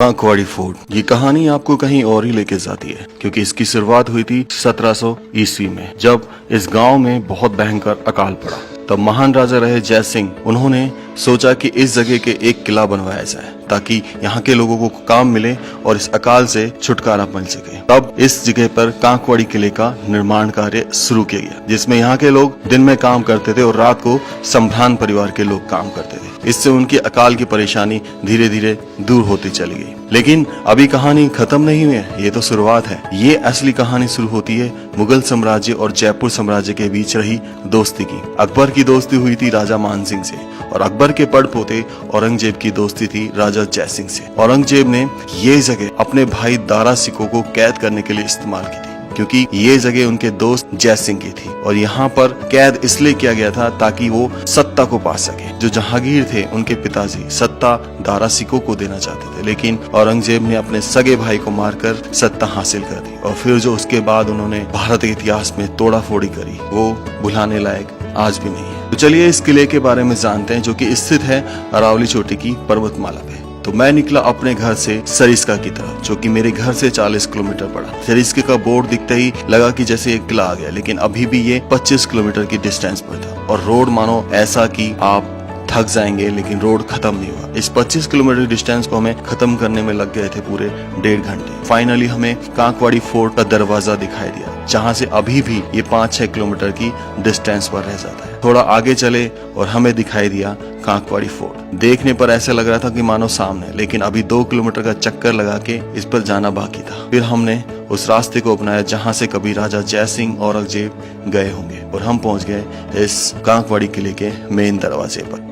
कांकवाड़ी fort. ये कहानी आपको कहीं और ही लेके जाती है, क्योंकि इसकी शुरुआत हुई थी 1700 ईस्वी में, जब इस गांव में बहुत भयंकर अकाल पड़ा। तब महान राजा रहे जय सिंह, उन्होंने सोचा कि इस जगह के एक किला बनवाया जाए ताकि यहाँ के लोगों को काम मिले और इस अकाल से छुटकारा मिल सके। तब इस जगह पर कांकवाड़ी किले का निर्माण कार्य शुरू किया गया, जिसमें यहाँ के लोग दिन में काम करते थे और रात को संभ्रांत परिवार के लोग काम करते थे। इससे उनकी अकाल की परेशानी धीरे धीरे दूर होती चली गई। लेकिन अभी कहानी खत्म नहीं हुई है, ये तो शुरुआत है। ये असली कहानी शुरू होती है मुगल साम्राज्य और जयपुर साम्राज्य के बीच रही दोस्ती की। अकबर की दोस्ती हुई थी राजा मान सिंह से, और अकबर के पड़पोते औरंगजेब की दोस्ती थी राजा जय सिंह से। औरंगजेब ने ये जगह अपने भाई दारा सिकों को कैद करने के लिए इस्तेमाल की थी, क्योंकि ये जगह उनके दोस्त जय सिंह की थी, और यहाँ पर कैद इसलिए किया गया था ताकि वो सत्ता को पा सके। जो जहांगीर थे, उनके पिताजी सत्ता दारा सिकों को देना चाहते थे, लेकिन औरंगजेब ने अपने सगे भाई को मारकर सत्ता हासिल कर दी। और फिर जो उसके बाद उन्होंने भारत के इतिहास में तोड़ाफोड़ी करी, वो भुलाने लायक आज भी नहीं है। तो चलिए इस किले के बारे में जानते हैं, जो कि स्थित है अरावली चोटी की पर्वतमाला पे। तो मैं निकला अपने घर से सरिस्का की तरफ, जो कि मेरे घर से 40 किलोमीटर पड़ा। सरिस्का का बोर्ड दिखते ही लगा कि जैसे एक किला आ गया, लेकिन अभी भी ये 25 किलोमीटर की डिस्टेंस पर था, और रोड मानो ऐसा कि आप थक जाएंगे, लेकिन रोड खत्म नहीं हुआ। इस 25 किलोमीटर डिस्टेंस को हमें खत्म करने में लग गए थे पूरे 1.5 घंटे। फाइनली हमें कांकवाड़ी फोर्ट का दरवाजा दिखाई दिया, जहां से अभी भी ये 5-6 किलोमीटर की डिस्टेंस पर रह जाता है। थोड़ा आगे चले और हमें दिखाई दिया कांकवाड़ी फोर्ट। देखने पर ऐसा लग रहा था कि मानो सामने, लेकिन अभी 2 किलोमीटर का चक्कर लगा के इस पर जाना बाकी था। फिर हमने उस रास्ते को अपनाया जहां से कभी राजा जय सिंह औरंगजेब गए होंगे, और हम पहुंच गए इस कांकवाड़ी किले के मेन दरवाजे पर।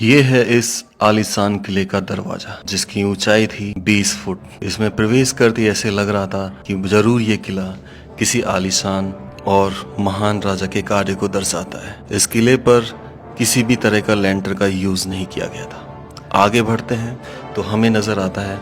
ये है इस आलीशान किले का दरवाजा, जिसकी ऊंचाई थी 20 फुट। इसमें प्रवेश करते ऐसे लग रहा था कि जरूर ये किला किसी आलीशान और महान राजा के कार्य को दर्शाता है। इस किले पर किसी भी तरह का लेंटर का यूज नहीं किया गया था। आगे बढ़ते हैं तो हमें नजर आता है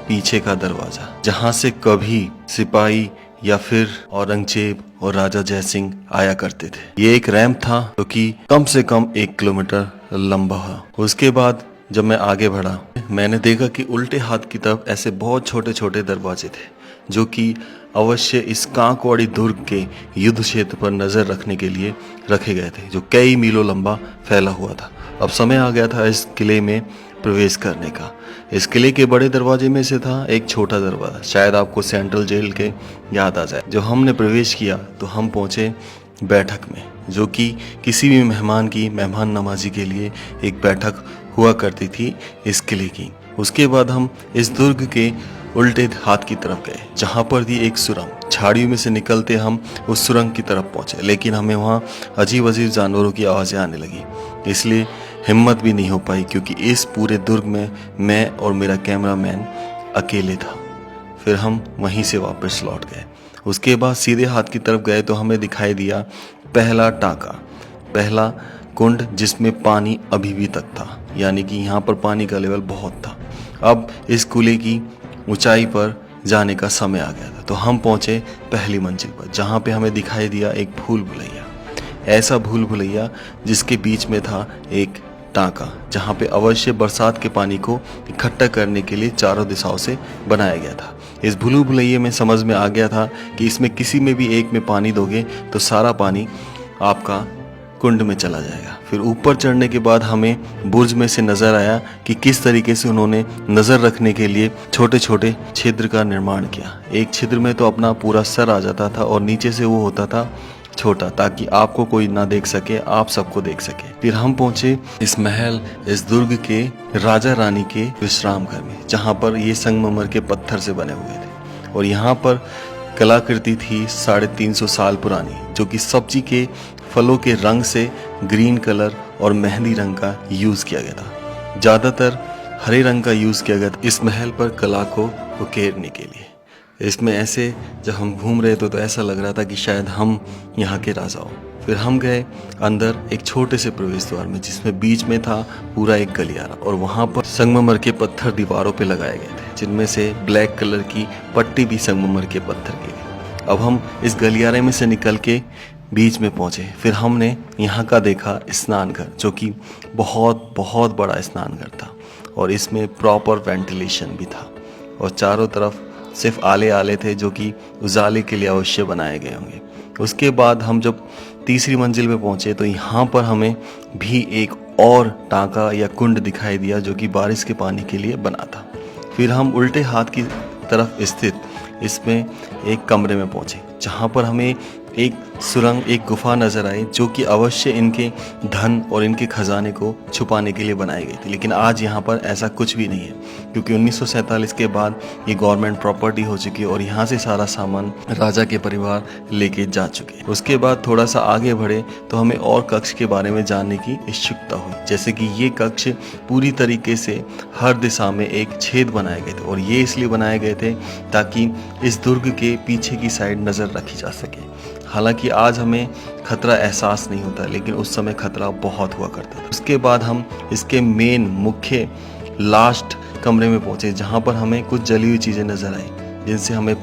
पीछे का दरवाजा, जहां से कभी सिपाही या फिर औरंगजेब और राजा जय सिंह आया करते थे। ये एक रैंप था जो कि कम से कम 1 किलोमीटर लंबा है। उसके बाद जब मैं आगे बढ़ा, मैंने देखा कि उल्टे हाथ की तरफ ऐसे बहुत छोटे छोटे दरवाजे थे, जो कि अवश्य इस कांकवाड़ी दुर्ग के युद्ध क्षेत्र पर नजर रखने के लिए रखे गए थे, जो कई मीलों लंबा फैला हुआ था। अब समय आ गया था इस किले में प्रवेश करने का। इस किले के बड़े दरवाजे में से था एक छोटा दरवाजा, शायद आपको सेंट्रल जेल के याद आ जाए। जब हमने प्रवेश किया तो हम पहुंचे बैठक में, जो कि किसी भी मेहमान की मेहमान नवाजी के लिए एक बैठक हुआ करती थी इस किले की। उसके बाद हम इस दुर्ग के उल्टे हाथ की तरफ गए, जहां पर थी एक सुरंग। झाड़ियों में से निकलते हम उस सुरंग की तरफ पहुंचे, लेकिन हमें वहां अजीब अजीब जानवरों की आवाजें आने लगी, इसलिए हिम्मत भी नहीं हो पाई, क्योंकि इस पूरे दुर्ग में मैं और मेरा कैमरामैन अकेले था। फिर हम वहीं से वापस लौट गए। उसके बाद सीधे हाथ की तरफ गए तो हमें दिखाई दिया पहला टाका, पहला कुंड, जिसमें पानी अभी भी तक था, यानी कि यहाँ पर पानी का लेवल बहुत था। अब इस कुले की ऊंचाई पर जाने का समय आ गया था, तो हम पहुंचे पहली मंजिल पर, जहाँ पे हमें दिखाई दिया एक भूल भुलैया। ऐसा भूल भुलैया जिसके बीच में था एक टांका, जहाँ पे अवश्य बरसात के पानी को इकट्ठा करने के लिए चारों दिशाओं से बनाया गया था। इस भूल भुलैये में समझ में आ गया था कि इसमें किसी में भी एक में पानी दोगे तो सारा पानी आपका कुंड में चला जाएगा। फिर ऊपर चढ़ने के बाद हमें बुर्ज में से नजर आया कि किस तरीके से उन्होंने नजर रखने के लिए छोटे छोटे छिद्र का निर्माण किया। एक छिद्र में तो अपना पूरा सर आ जाता था, और नीचे से वो होता था छोटा, ताकि आपको कोई ना देख सके, आप सबको देख सके। फिर हम पहुंचे इस महल, इस दुर्ग के राजा रानी के विश्राम घर में, जहां पर ये संगमरमर के पत्थर से बने हुए थे, और यहाँ पर कलाकृति थी 350 साल पुरानी, जो कि सब्जी के फलों के रंग से ग्रीन कलर और मेहंदी रंग का यूज किया गया था। ज्यादातर हरे रंग का यूज किया गया था इस महल पर कला को उकेरने के लिए। इसमें ऐसे जब हम घूम रहे थे तो ऐसा लग रहा था कि शायद हम यहाँ के राजा हो। फिर हम गए अंदर एक छोटे से प्रवेश द्वार में, जिसमें बीच में था पूरा एक गलियारा, और वहाँ पर संगमरमर के पत्थर दीवारों पे लगाए गए थे, जिनमें से ब्लैक कलर की पट्टी भी संगमरमर के पत्थर की थी। अब हम इस गलियारे में से निकल के बीच में पहुंचे। फिर हमने यहाँ का देखा स्नान घर, जो कि बहुत बहुत बड़ा स्नान घर था, और इसमें प्रॉपर वेंटिलेशन भी था और चारों तरफ सिर्फ आले आले थे जो कि उजाले के लिए अवश्य बनाए गए होंगे। उसके बाद हम जब तीसरी मंजिल पे पहुंचे तो यहाँ पर हमें भी एक और टांका या कुंड दिखाई दिया जो कि बारिश के पानी के लिए बना था। फिर हम उल्टे हाथ की तरफ स्थित इसमें एक कमरे में पहुंचे जहाँ पर हमें एक सुरंग, एक गुफा नजर आई जो कि अवश्य इनके धन और इनके खजाने को छुपाने के लिए बनाई गई थी। लेकिन आज यहाँ पर ऐसा कुछ भी नहीं है क्योंकि 1947 के बाद ये गवर्नमेंट प्रॉपर्टी हो चुकी है और यहाँ से सारा सामान राजा के परिवार लेके जा चुके हैं। उसके बाद थोड़ा सा आगे बढ़े तो हमें और कक्ष के बारे में जानने की इच्छुकता हुई, जैसे कि ये कक्ष पूरी तरीके से हर दिशा में एक छेद बनाए गए थे और ये इसलिए बनाए गए थे ताकि इस दुर्ग के पीछे की साइड नज़र रखी जा सके। हालांकि आज हमें खतरा एहसास नहीं होता लेकिन उस समय खतरा बहुत हुआ करता था। उसके बाद हम इसके मेन मुख्य लास्ट कमरे में पहुंचे जहां पर हमें कुछ जली हुई चीज़ें नजर आई जिनसे हमें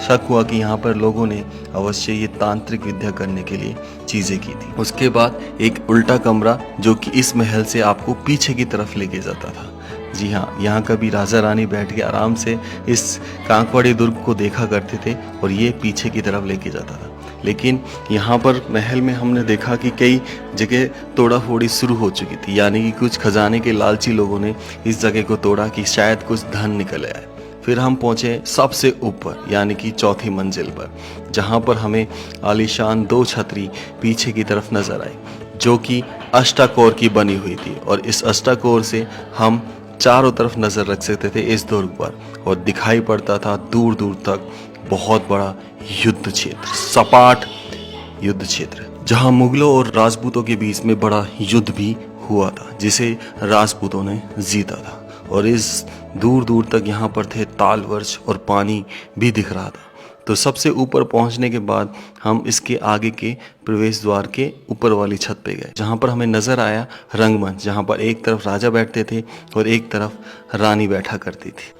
शक हुआ कि यहाँ पर लोगों ने अवश्य ये तांत्रिक विद्या करने के लिए चीज़ें की थी। उसके बाद एक उल्टा कमरा जो कि इस महल से आपको पीछे की तरफ लेके जाता था। जी हाँ, यहाँ कभी राजा रानी बैठ के आराम से इस कांकवाड़ी दुर्ग को देखा करते थे और ये पीछे की तरफ लेके जाता था। लेकिन यहाँ पर महल में हमने देखा कि कई जगह तोड़ा फोड़ी शुरू हो चुकी थी, यानी कि कुछ खजाने के लालची लोगों ने इस जगह को तोड़ा कि शायद कुछ धन निकल आए। फिर हम पहुँचे सबसे ऊपर यानी कि चौथी मंजिल पर जहाँ पर हमें आलीशान 2 छतरी पीछे की तरफ नजर आई जो कि अष्टाकोर की बनी हुई थी और इस अष्टाकोर से हम चारों तरफ नजर रख सकते थे इस दुर्ग पर और दिखाई पड़ता था दूर दूर तक बहुत बड़ा युद्ध क्षेत्र, सपाट युद्ध क्षेत्र जहां मुगलों और राजपूतों के बीच में बड़ा युद्ध भी हुआ था जिसे राजपूतों ने जीता था। और इस दूर दूर तक यहाँ पर थे ताल वर्ष और पानी भी दिख रहा था। तो सबसे ऊपर पहुँचने के बाद हम इसके आगे के प्रवेश द्वार के ऊपर वाली छत पे गए जहाँ पर हमें नज़र आया रंगमंच, जहाँ पर एक तरफ राजा बैठते थे और एक तरफ रानी बैठा करती थी।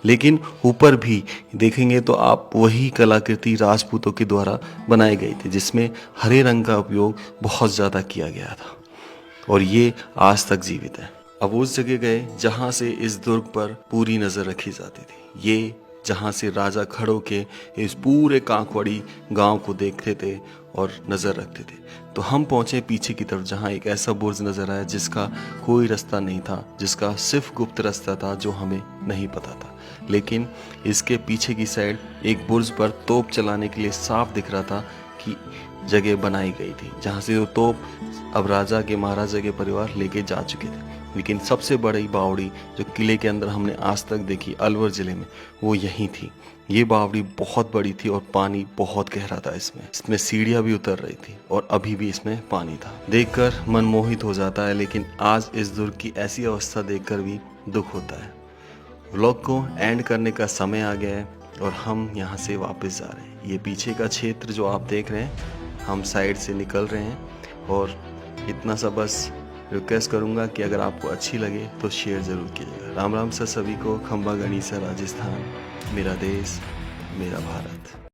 लेकिन ऊपर भी देखेंगे तो आप वही कलाकृति राजपूतों के द्वारा बनाई गई थी जिसमें हरे रंग का उपयोग बहुत ज़्यादा किया गया था और ये आज तक जीवित है। अब उस जगह गए जहाँ से इस दुर्ग पर पूरी नज़र रखी जाती थी, ये जहाँ से राजा खड़ो के इस पूरे कांकवाड़ी गांव को देखते थे और नज़र रखते थे। तो हम पहुँचे पीछे की तरफ जहाँ एक ऐसा बुर्ज नज़र आया जिसका कोई रास्ता नहीं था, जिसका सिर्फ गुप्त रास्ता था जो हमें नहीं पता था। लेकिन इसके पीछे की साइड एक बुर्ज पर तोप चलाने के लिए साफ दिख रहा था कि जगह बनाई गई थी जहाँ से वो तोप अब राजा के महाराजा के परिवार लेके जा चुके थे। लेकिन सबसे बड़ी बावड़ी जो किले के अंदर हमने आज तक देखी अलवर जिले में वो यहीं थी। ये बावड़ी बहुत बड़ी थी और पानी बहुत गहरा था इसमें सीढ़ियाँ भी उतर रही थी और अभी भी इसमें पानी था। देखकर मन मोहित हो जाता है, लेकिन आज इस दुर्ग की ऐसी अवस्था देखकर भी दुख होता है। व्लॉग को एंड करने का समय आ गया है और हम यहाँ से वापस जा रहे हैं। ये पीछे का क्षेत्र जो आप देख रहे हैं, हम साइड से निकल रहे हैं और इतना सा बस रिक्वेस्ट करूँगा कि अगर आपको अच्छी लगे तो शेयर ज़रूर कीजिएगा। राम राम सर सभी को। खंबा गणिसा राजस्थान, मेरा देश मेरा भारत।